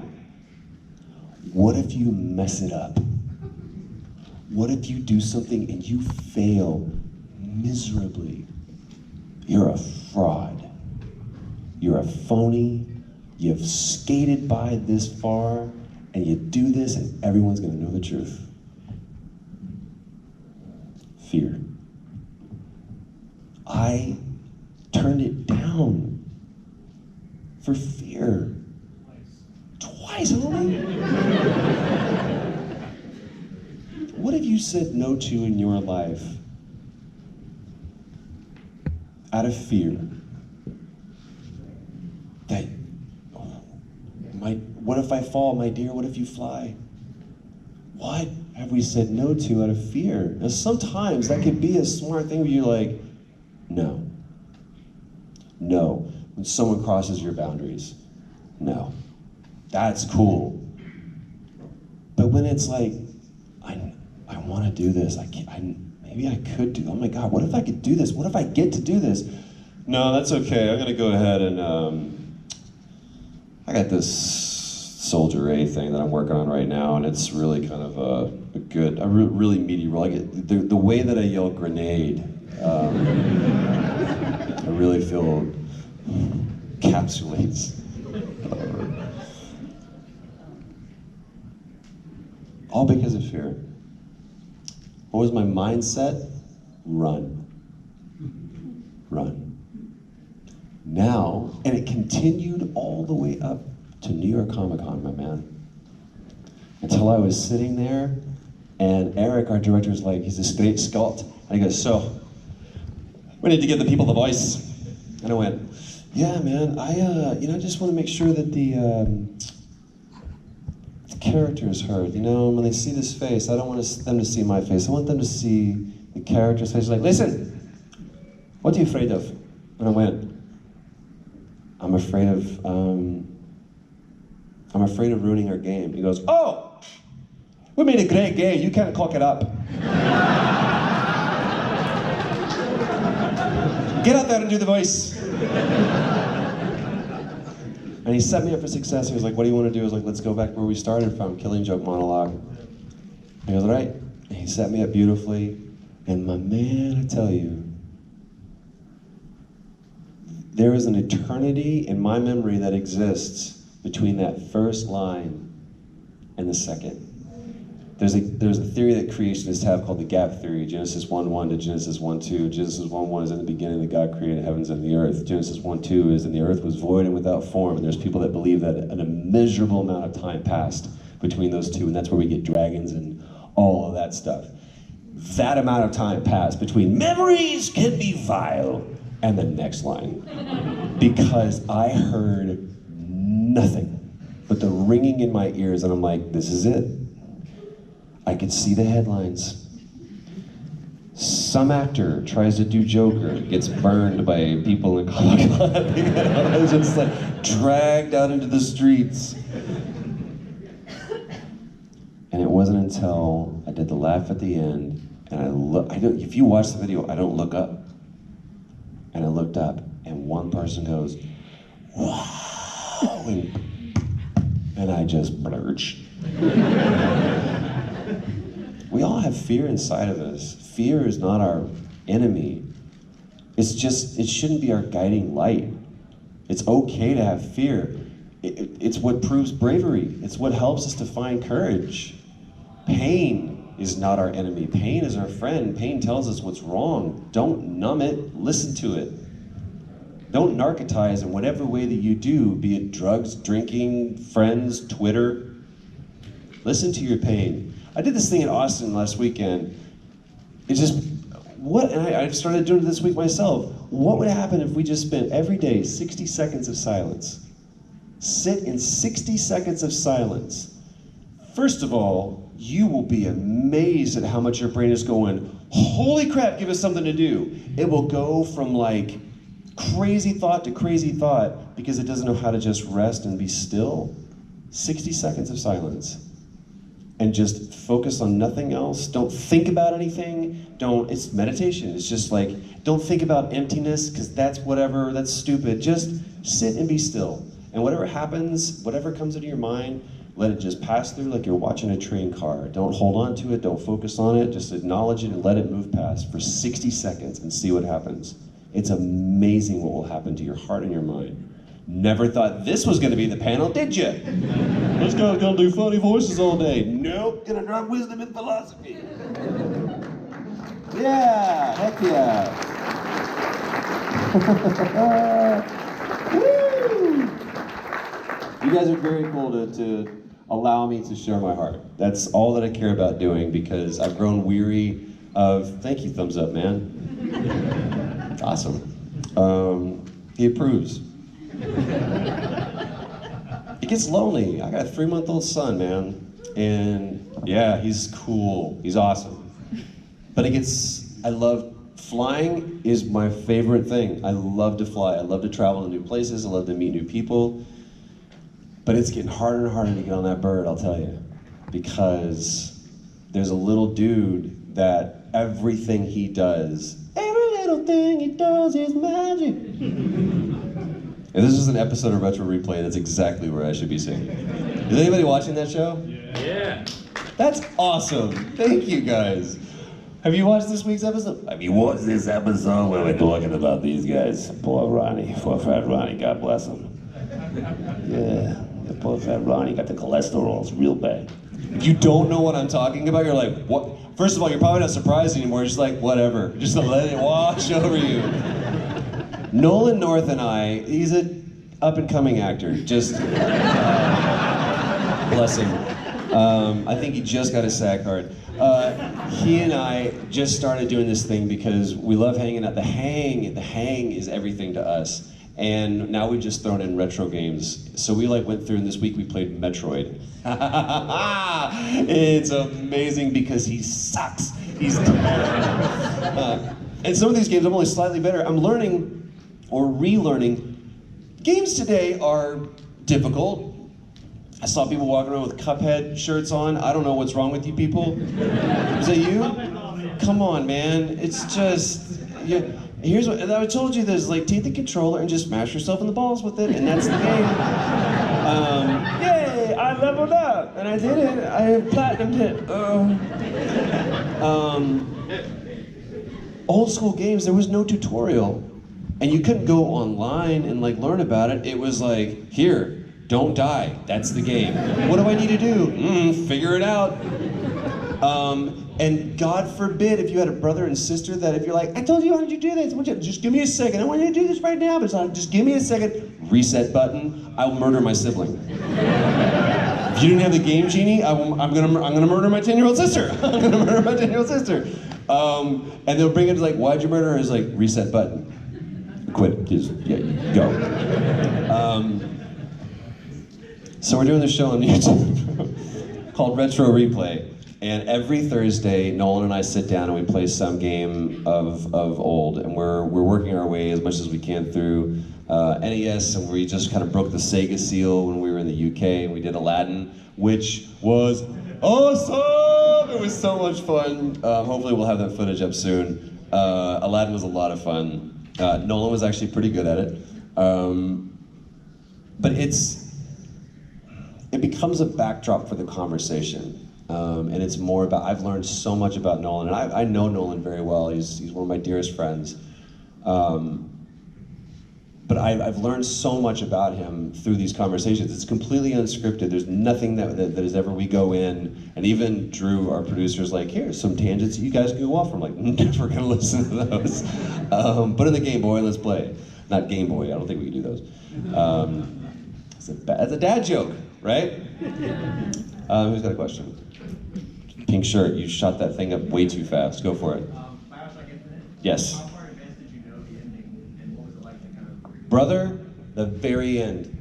What if you mess it up? What if you do something and you fail miserably? You're a fraud. You're a phony. You've skated by this far, and you do this, and everyone's gonna know the truth. Fear. I turned it down for fear. Twice only? What have you said no to in your life out of fear? That, what if I fall, my dear? What if you fly? What have we said no to out of fear? Now, sometimes that could be a smart thing where you're like, no. No. When someone crosses your boundaries, no. That's cool. But when it's like, I want to do this. Maybe I could do. Oh my God, what if I could do this? What if I get to do this? No, that's okay. I'm gonna go ahead and I got this Soldier A thing that I'm working on right now, and it's really kind of a good, really meaty role. I get the way that I yell grenade. I really feel encapsulates. All because of fear. What was my mindset? Run. Run. Now, and it continued all the way up to New York Comic Con, my man. Until I was sitting there, and Eric, our director, is like, he's a straight Scot, and he goes, so, we need to give the people the voice. And I went, yeah, man, I just want to make sure that the character is heard. When they see this face, I don't want them to see my face. I want them to see the character's face. Like, listen, what are you afraid of? And I went, I'm afraid of ruining our game. He goes, oh, we made a great game. You can't cock it up. Get out there and do the voice. And he set me up for success. He was like, what do you want to do? I was like, let's go back where we started from, Killing Joke monologue. He goes, all right. And he set me up beautifully. And my man, I tell you, there is an eternity in my memory that exists between that first line and the second. There's a theory that creationists have called the gap theory, Genesis 1:1 to Genesis 1:2. Genesis 1:1 is in the beginning that God created heavens and the earth. Genesis 1:2 is and the earth was void and without form. And there's people that believe that an immeasurable amount of time passed between those two, and that's where we get dragons and all of that stuff. That amount of time passed between memories can be vile and the next line. Because I heard nothing but the ringing in my ears, and I'm like, this is it. I could see the headlines. Some actor tries to do Joker, gets burned by people in Comic-Con. I was just like dragged out into the streets. And it wasn't until I did the laugh at the end, and if you watch the video, I don't look up. And I looked up, and one person goes, wow, and I just blurched. We all have fear inside of us. Fear is not our enemy. It shouldn't be our guiding light. It's okay to have fear. It's what proves bravery. It's what helps us to find courage. Pain is not our enemy. Pain is our friend. Pain tells us what's wrong. Don't numb it, listen to it. Don't narcotize in whatever way that you do, be it drugs, drinking, friends, Twitter. Listen to your pain. I did this thing in Austin last weekend. It's just, and I started doing it this week myself. What would happen if we just spent every day 60 seconds of silence? Sit in 60 seconds of silence. First of all, you will be amazed at how much your brain is going, holy crap, give us something to do. It will go from like crazy thought to crazy thought because it doesn't know how to just rest and be still. 60 seconds of silence. And just focus on nothing else. Don't think about anything. It's meditation. It's just like, don't think about emptiness because that's whatever, that's stupid. Just sit and be still. And whatever happens, whatever comes into your mind, let it just pass through like you're watching a train car. Don't hold on to it, don't focus on it, just acknowledge it and let it move past for 60 seconds and see what happens. It's amazing what will happen to your heart and your mind. Never thought this was gonna be the panel, did you? This guy's gonna do funny voices all day. Nope, gonna drop wisdom and philosophy. Yeah, heck yeah. Woo! You guys are very cool to allow me to share my heart. That's all that I care about doing because I've grown weary of, thank you, thumbs up, man. Awesome. He approves. It gets lonely. I got a 3-month-old son, man. And yeah, he's cool. He's awesome. But I love, flying is my favorite thing. I love to fly. I love to travel to new places. I love to meet new people. But it's getting harder and harder to get on that bird, I'll tell you. Because there's a little dude that everything he does, every little thing he does is magic. And this is an episode of Retro Replay that's exactly where I should be singing. Is anybody watching that show? Yeah. That's awesome. Thank you guys. Have you watched this week's episode? Have you watched this episode where we're talking about these guys? Poor Ronnie, poor fat Ronnie, God bless him. Yeah, the poor fat Ronnie got the cholesterol, it's real bad. If you don't know what I'm talking about, you're like, what? First of all, you're probably not surprised anymore, you're just like, whatever. Just let it wash over you. Nolan North and I, he's an up-and-coming actor, just, bless him. I think he just got a SAG card. He and I just started doing this thing because we love hanging out. The hang is everything to us. And now we've just thrown in retro games. So we went through, and this week we played Metroid. It's amazing because he sucks. He's terrible. And some of these games I'm only slightly better. I'm learning or relearning. Games today are difficult. I saw people walking around with Cuphead shirts on. I don't know what's wrong with you people. Is that you? Come on, man. It's just, here's what, I told you there's take the controller and just smash yourself in the balls with it, and that's the game. Yay, I leveled up, and I did it. I platinumed it. Old school games, there was no tutorial. And you couldn't go online and learn about it. It was here, don't die, that's the game. What do I need to do? Figure it out. And God forbid if you had a brother and sister that if you're like, I told you, why did you do this? Just give me a second, I want you to do this right now, but it's not, just give me a second. Reset button, I'll murder my sibling. If you didn't have the game genie, I'm gonna murder my 10-year-old sister. I'm gonna murder my 10-year-old sister. And they'll bring it to why'd you murder her? It's reset button. Quit, just go. So we're doing this show on YouTube called Retro Replay. And every Thursday, Nolan and I sit down and we play some game of old. And we're working our way as much as we can through NES, and we just kind of broke the Sega seal when we were in the UK, and we did Aladdin, which was awesome! It was so much fun. Hopefully we'll have that footage up soon. Aladdin was a lot of fun. Nolan was actually pretty good at it. But it becomes a backdrop for the conversation. And it's more about, I've learned so much about Nolan, and I know Nolan very well. He's one of my dearest friends. But I've learned so much about him through these conversations. It's completely unscripted. There's nothing that is ever we go in, and even Drew, our producer's here's some tangents you guys can go off from. Never gonna listen to those. Put in the Game Boy, let's play. Not Game Boy, I don't think we can do those. That's a dad joke, right? Who's got a question? Pink shirt, you shot that thing up way too fast. Go for it. Bioshock Infinite? Yes. How far in advance did you know the ending, and what was it like to kind of... Brother, the very end.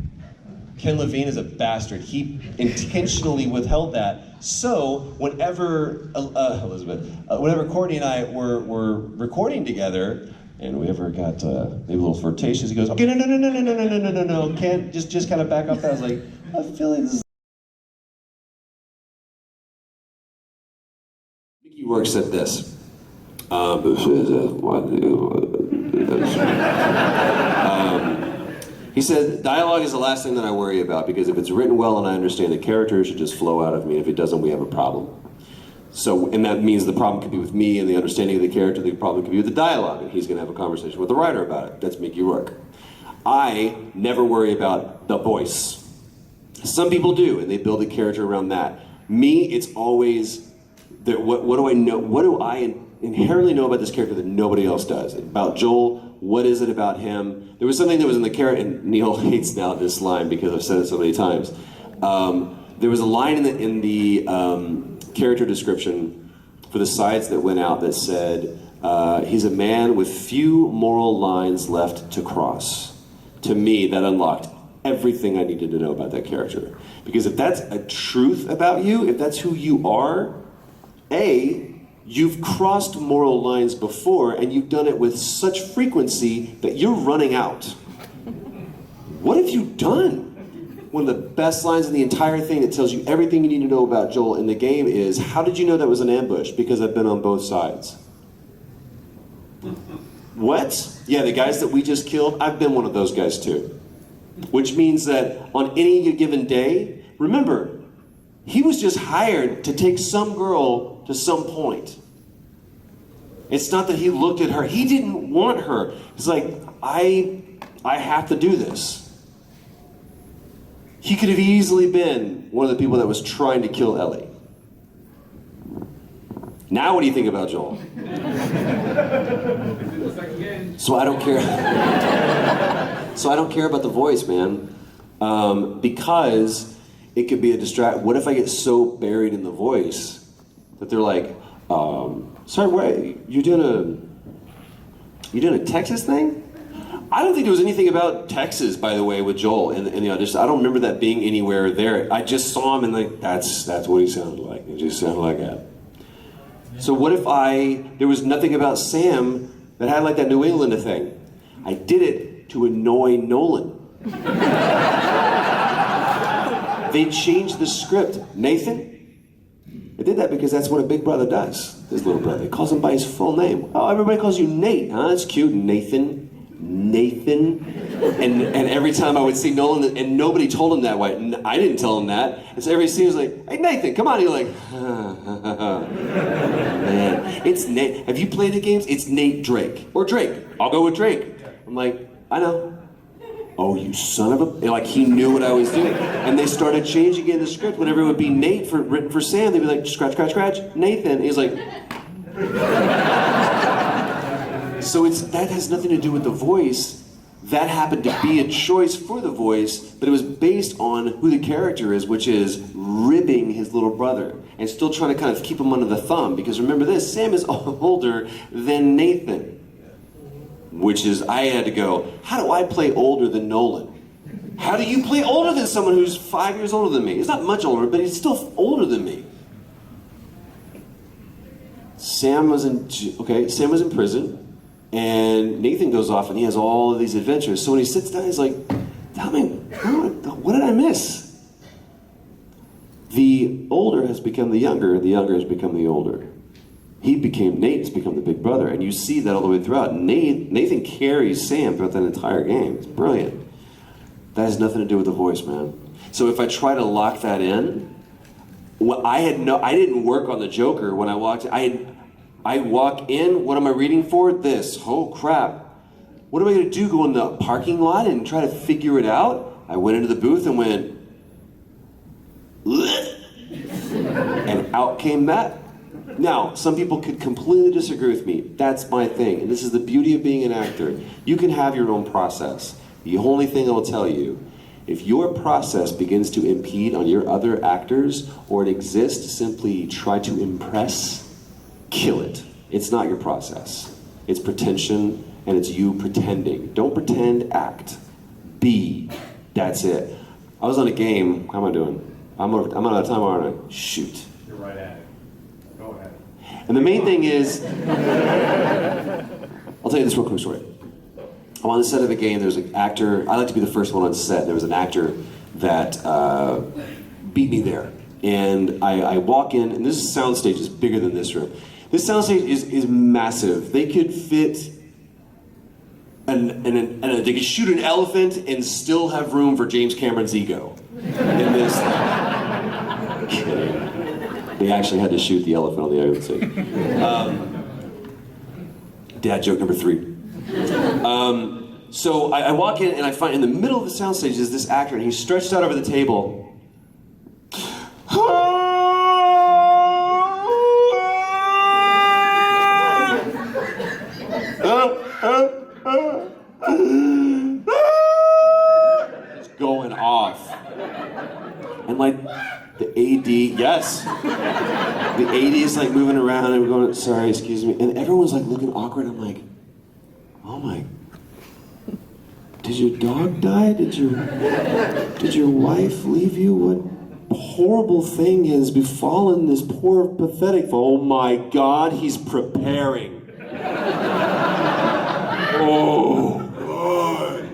Ken Levine is a bastard. He intentionally withheld that So whenever whenever Courtney and I were recording together, and we ever got maybe a little flirtatious, he goes, "Okay, no, can't just kind of back off that." I was like, I feel like this is. Mickey Rourke said this. He said, dialogue is the last thing that I worry about, because if it's written well and I understand the character, it should just flow out of me. If it doesn't, we have a problem. So, and that means the problem could be with me and the understanding of the character, the problem could be with the dialogue, and he's gonna have a conversation with the writer about it. That's Mickey Rourke. I never worry about the voice. Some people do, and they build a character around that. Me, it's always, what do I know, what do I inherently know about this character that nobody else does? About Joel, what is it about him? There was something that was in the character, and Neil hates now this line because I've said it so many times. There was a line in the character description for the sides that went out that said, he's a man with few moral lines left to cross. To me, that unlocked everything I needed to know about that character. Because if that's a truth about you, if that's who you are, you've crossed moral lines before, and you've done it with such frequency that you're running out. What have you done? One of the best lines in the entire thing that tells you everything you need to know about Joel in the game is, how did you know that was an ambush? Because I've been on both sides. What? Yeah, the guys that we just killed, I've been one of those guys too. Which means that on any given day, remember, he was just hired to take some girl to some point. It's not that he looked at her, he didn't want her. He's like, I have to do this. He could have easily been one of the people that was trying to kill Ellie. Now what do you think about Joel? So I don't care. So I don't care about the voice, man. Because it could be a What if I get so buried in the voice that they're like, sorry, wait, you're doing a Texas thing? I don't think there was anything about Texas, by the way, with Joel in the audition. I don't remember that being anywhere there. I just saw him and like, that's what he sounded like. It just sounded like that. So what if there was nothing about Sam that had like that New England thing? I did it to annoy Nolan. They changed the script. Nathan? I did that because that's what a big brother does. His little brother. He calls him by his full name. Oh, everybody calls you Nate, huh? That's cute. Nathan. And every time I would see Nolan, and nobody told him that way. I didnn''t tell him that. And so every scene was like, hey Nathan, come on. You're like, man. It's Nate. Have you played the games? It's Nate Drake. Or Drake. I'll go with Drake. I'm like, I know. Oh, you son of a... Like, he knew what I was doing. And they started changing in the script. Whenever it would be Nate written for Sam, they'd be like, scratch, scratch, scratch, Nathan. And he's like... So that has nothing to do with the voice. That happened to be a choice for the voice, but it was based on who the character is, which is ribbing his little brother. And still trying to kind of keep him under the thumb. Because remember this, Sam is older than Nathan. Which is, I had to go, how do I play older than Nolan? How do you play older than someone who's 5 years older than me? He's not much older, but he's still older than me. Sam was in prison, and Nathan goes off and he has all of these adventures. So when he sits down, he's like, tell me, what did I miss? The older has become the younger has become the older. Nate's become the big brother, and you see that all the way throughout. Nathan carries Sam throughout that entire game. It's brilliant. That has nothing to do with the voice, man. So if I try to lock that in, I didn't work on the Joker when I walked in. I walk in, what am I reading for? This. Oh crap. What am I gonna do? Go in the parking lot and try to figure it out? I went into the booth and went, and out came that. Now, some people could completely disagree with me. That's my thing. And this is the beauty of being an actor. You can have your own process. The only thing I will tell you, if your process begins to impede on your other actors, or it exists to simply try to impress, kill it. It's not your process. It's pretension, and it's you pretending. Don't pretend, act. Be. That's it. I was on a game. How am I doing? I'm out of time, aren't I? Shoot. You're right at it. Go ahead. And the main thing is, I'll tell you this real quick story. I'm on the set of a game, there's an actor, I like to be the first one on set. There was an actor that beat me there. And I walk in, and this soundstage is bigger than this room. This soundstage is massive. They could fit, they could shoot an elephant and still have room for James Cameron's ego in this. Kidding. They actually had to shoot the elephant on the other side. Dad joke number 3. So I walk in and I find in the middle of the soundstage is this actor, and he's stretched out over the table. It's going off. And like the AD, yes. The AD is like moving around and we're going, sorry, excuse me. And everyone's like looking awkward. I'm like, oh my, did your dog die? Did your wife leave you? What horrible thing has befallen this poor pathetic? Oh my God, he's preparing. Oh God.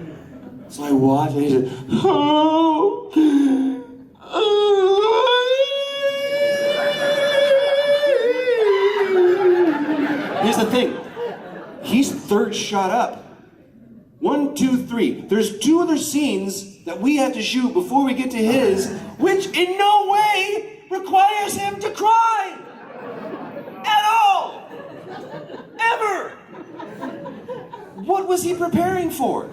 So I watch and he said, oh. Here's the thing. He's third shot up. 1, 2, 3. There's 2 other scenes that we have to shoot before we get to his, which in no way requires him to cry. At all. Ever. What was he preparing for?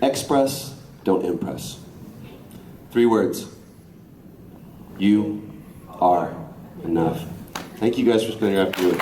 Express, don't impress. 3 words. You are enough. Thank you guys for spending your afternoon.